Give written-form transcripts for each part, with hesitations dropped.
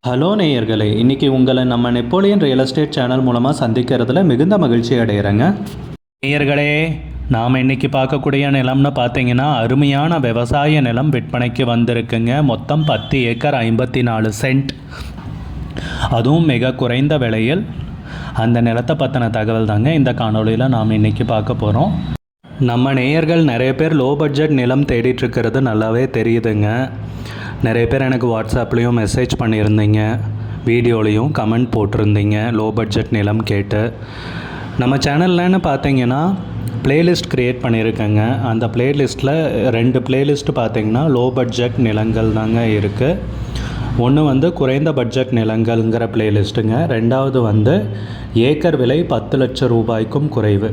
Hello நேயர்களே, இன்றைக்கி உங்களை நம்ம நெப்போலியன் ரியல் எஸ்டேட் சேனல் மூலமாக சந்திக்கிறதுல மிகுந்த மகிழ்ச்சி அடைகிறேங்க. நேயர்களே, நாம் இன்றைக்கி பார்க்கக்கூடிய நிலம்னு பார்த்தீங்கன்னா அருமையான விவசாய நிலம் விற்பனைக்கு வந்திருக்குங்க. மொத்தம் 10 ஏக்கர் 54 சென்ட், அதுவும் மிக குறைந்த விலையில். அந்த நிலத்தை பற்றின தகவல் தாங்க இந்த காணொலியில் நாம் இன்றைக்கி பார்க்க போகிறோம். நம்ம நேயர்கள் நிறைய பேர் லோ பட்ஜெட் நிலம் தேடிட்டுருக்கிறது நல்லாவே தெரியுதுங்க. நிறைய பேர் எனக்கு வாட்ஸ்அப்லேயும் மெசேஜ் பண்ணியிருந்தீங்க, வீடியோலையும் கமெண்ட் போட்டிருந்தீங்க லோ பட்ஜெட் நிலம் கேட்டு. நம்ம சேனல்லன்னு பார்த்தீங்கன்னா ப்ளேலிஸ்ட் க்ரியேட் பண்ணியிருக்கேங்க. அந்த ப்ளேலிஸ்ட்டில் 2 ப்ளேலிஸ்ட்டு பார்த்தீங்கன்னா லோ பட்ஜெட் நிலங்கள் தாங்க இருக்குது. ஒன்று குறைந்த பட்ஜெட் நிலங்கள்ங்கிற ப்ளேலிஸ்ட்டுங்க. 2வது ஏக்கர் விலை 10 லட்சம் ரூபாய்க்கும் குறைவு.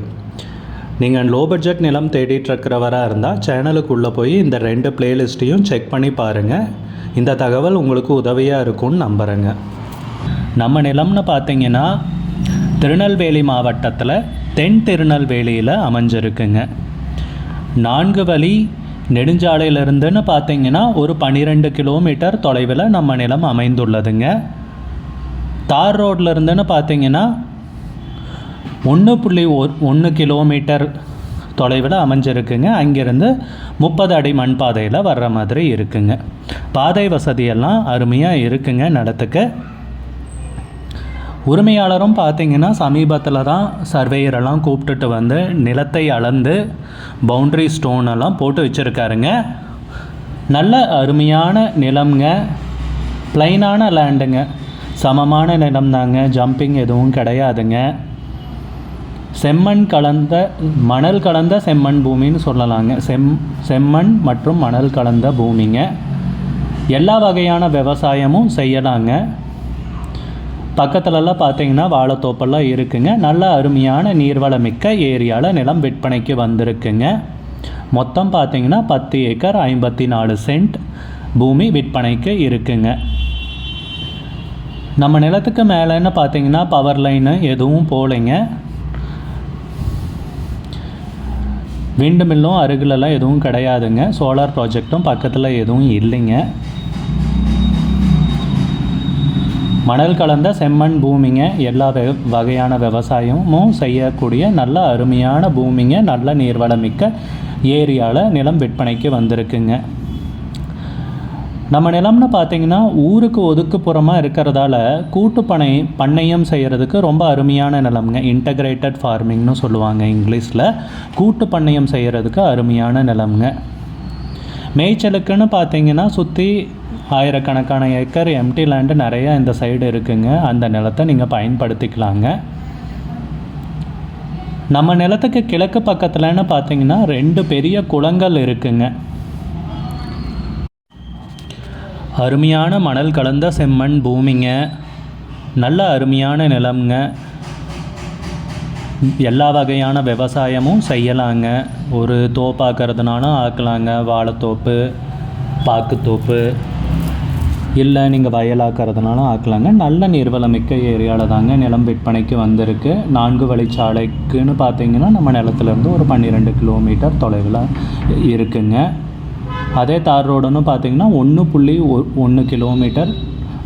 நீங்கள் லோ பட்ஜெட் நிலம் தேடிட்டுருக்கிறவராக இருந்தால் சேனலுக்குள்ளே போய் இந்த 2 ப்ளேலிஸ்ட்டையும் செக் பண்ணி பாருங்கள். இந்த தகவல் உங்களுக்கு உதவியாக இருக்கும்னு நம்புகிறேங்க. நம்ம நிலம்னு பார்த்தீங்கன்னா திருநெல்வேலி மாவட்டத்தில் தென் திருநெல்வேலியில் அமைஞ்சிருக்குங்க. 4 வழி நெடுஞ்சாலையிலிருந்துன்னு பார்த்தீங்கன்னா ஒரு 12 கிலோமீட்டர் தொலைவில் நம்ம நிலம் அமைந்துள்ளதுங்க. தார் ரோட்டில் இருந்துன்னு பார்த்தீங்கன்னா 1.1 கிலோமீட்டர் தொலைவில் அமைஞ்சிருக்குங்க. அங்கேருந்து 30 அடி மண் பாதையில் வர்ற மாதிரி இருக்குங்க. பாதை வசதியெல்லாம் அருமையாக இருக்குங்க நிலத்துக்கு. உரிமையாளரும் பார்த்திங்கன்னா சமீபத்தில் தான் சர்வேயரெல்லாம் கூப்பிட்டுட்டு வந்து நிலத்தை அளந்து பவுண்ட்ரி ஸ்டோனெல்லாம் போட்டு வச்சுருக்காருங்க. நல்ல அருமையான நிலம்ங்க, ப்ளைனான லேண்டுங்க, சமமான நிலம் தாங்க, ஜம்பிங் எதுவும் கிடையாதுங்க. செம்மண் கலந்த மணல் கலந்த செம்மண் பூமின்னு சொல்லலாங்க. செம்மண் மற்றும் மணல் கலந்த பூமிங்க. எல்லா வகையான விவசாயமும் செய்யலாங்க. பக்கத்துலலாம் பார்த்தீங்கன்னா வாழைத்தோப்பெல்லாம் இருக்குங்க. நல்ல அருமையான நீர்வளமிக்க ஏரியாவில் நிலம் விற்பனைக்கு வந்திருக்குங்க. மொத்தம் பார்த்தீங்கன்னா 10 ஏக்கர் 54 சென்ட் பூமி விற்பனைக்கு இருக்குங்க. நம்ம நிலத்துக்கு மேலேன்னு பார்த்தீங்கன்னா பவர் லைனு எதுவும் போகலைங்க. விண்டு மில்லும் அருகிலெல்லாம் எதுவும் கிடையாதுங்க. சோலார் ப்ராஜெக்டும் பக்கத்தில் எதுவும் இல்லைங்க. மணல் கலந்த செம்மண் பூமிங்க. எல்லா வகையான விவசாயமும் செய்யக்கூடிய நல்ல அருமையான பூமிங்க. நல்ல நீர்வளமிக்க ஏரியாவில் நிலம் விற்பனைக்கு வந்திருக்குங்க. நம்ம நிலம்னு பார்த்திங்கன்னா ஊருக்கு ஒதுக்குப்புறமாக இருக்கிறதால கூட்டு பண்ணையம் செய்கிறதுக்கு ரொம்ப அருமையான நிலம்ங்க. இன்டகிரேட்டட் ஃபார்மிங்னு சொல்லுவாங்க இங்கிலீஷில். கூட்டு பண்ணையம் செய்கிறதுக்கு அருமையான நிலம்ங்க. மேய்ச்சலுக்குன்னு பார்த்திங்கன்னா சுற்றி ஆயிரக்கணக்கான ஏக்கர் எம்டி லேண்டு நிறையா இந்த சைடு இருக்குங்க. அந்த நிலத்தை நீங்கள் பயன்படுத்திக்கலாங்க. நம்ம நிலத்துக்கு கிழக்கு பக்கத்துலன்னு பார்த்திங்கன்னா 2 பெரிய குளங்கள் இருக்குங்க. அருமையான மணல் கலந்த செம்மண் பூமிங்க. நல்ல அருமையான நிலம்ங்க. எல்லா வகையான விவசாயமும் செய்யலாங்க. ஒரு தோப்பாக்கிறதுனாலும் ஆக்கலாங்க. வாழைத்தோப்பு, பாக்குத்தோப்பு, இல்லை நீங்கள் வயலாக்கிறதுனாலும் ஆக்கலாங்க. நல்ல நீர்வளமிக்க ஏரியாவில் தாங்க நிலம் விற்பனைக்கு வந்திருக்கு. 4 வழிச்சாலைக்குன்னு பார்த்தீங்கன்னா நம்ம நிலத்துலேருந்து ஒரு 12 கிலோமீட்டர் தொலைவில் இருக்குங்க. அதே தார் ரோடுன்னு பார்த்தீங்கன்னா 1.1 கிலோமீட்டர்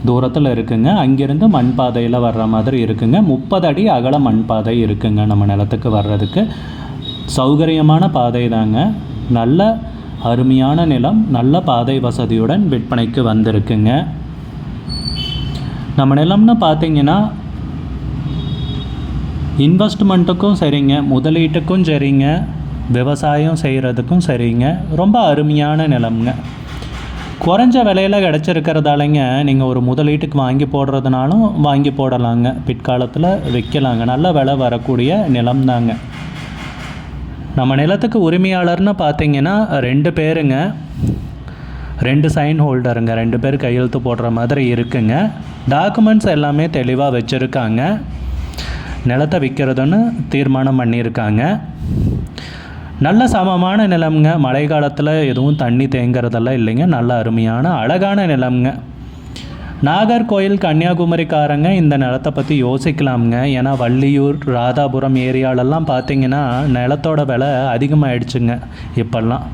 தூரத்தில் இருக்குங்க. அங்கேருந்து மண் பாதையில் வர்ற மாதிரி இருக்குங்க. 30 அடி அகல மண் பாதை இருக்குங்க. நம்ம நிலத்துக்கு வர்றதுக்கு சௌகரியமான பாதை தாங்க. நல்ல அருமையான நிலம், நல்ல பாதை வசதியுடன் விற்பனைக்கு வந்திருக்குங்க. நம்ம நிலம்னு பார்த்தீங்கன்னா இன்வெஸ்ட்மெண்ட்டுக்கும் சரிங்க, முதலீட்டுக்கும் சரிங்க, விவசாயம் செய்கிறதுக்கும் சரிங்க. ரொம்ப அருமையான நிலம்ங்க. குறைஞ்ச விலையில் கிடச்சிருக்கிறதாலங்க நீங்கள் ஒரு முதலீட்டுக்கு வாங்கி போடுறதுனாலும் வாங்கி போடலாங்க. பிற்காலத்தில் விற்கலாங்க. நல்ல விலை வரக்கூடிய நிலம் தாங்க. நம்ம நிலத்துக்கு உரிமையாளர்னு பார்த்தீங்கன்னா 2 பேருங்க, 2 சைன் ஹோல்டருங்க. 2 பேர் கையெழுத்து போடுற மாதிரி இருக்குங்க. டாக்குமெண்ட்ஸ் எல்லாமே தெளிவாக வச்சுருக்காங்க. நிலத்தை விற்கிறதுன்னு தீர்மானம் பண்ணியிருக்காங்க. நல்ல சமமான நிலம்ங்க. மழை காலத்தில் எதுவும் தண்ணி தேங்கிறதெல்லாம் இல்லைங்க. நல்ல அருமையான அழகான நிலம்ங்க. நாகர்கோயில் கன்னியாகுமரிக்காரங்க இந்த நிலத்தை பற்றி யோசிக்கலாமுங்க. ஏன்னா வள்ளியூர், ராதாபுரம் ஏரியாலெல்லாம் பார்த்திங்கன்னா நிலத்தோட விலை அதிகமாகிடுச்சுங்க. இப்போல்லாம்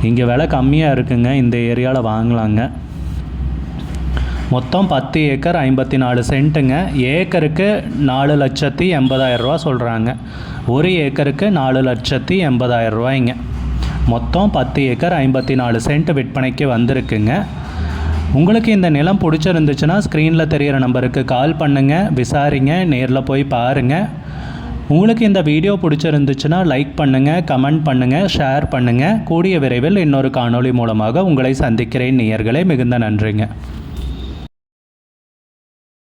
இங்கே விலை கம்மியாக இருக்குங்க. இந்த ஏரியாவில் வாங்கலாங்க. மொத்தம் 10 ஏக்கர் 54 சென்ட்டுங்க. ஏக்கருக்கு 4,80,000 ரூபா சொல்கிறாங்க. ஒரு ஏக்கருக்கு 4,80,000 ரூபாய்ங்க. மொத்தம் 10 ஏக்கர் 54 சென்ட் விற்பனைக்கு வந்திருக்குங்க. உங்களுக்கு இந்த நிலம் பிடிச்சிருந்துச்சுன்னா ஸ்க்ரீனில் தெரிகிற நம்பருக்கு கால் பண்ணுங்கள், விசாரிங்க, நேரில் போய் பாருங்கள். உங்களுக்கு இந்த வீடியோ பிடிச்சிருந்துச்சுன்னா லைக் பண்ணுங்கள், கமெண்ட் பண்ணுங்கள், ஷேர் பண்ணுங்கள். கூடிய விரைவில் இன்னொரு காணொளி மூலமாக உங்களை சந்திக்கிறேன் நேயர்களே. மிகுந்த நன்றிங்க.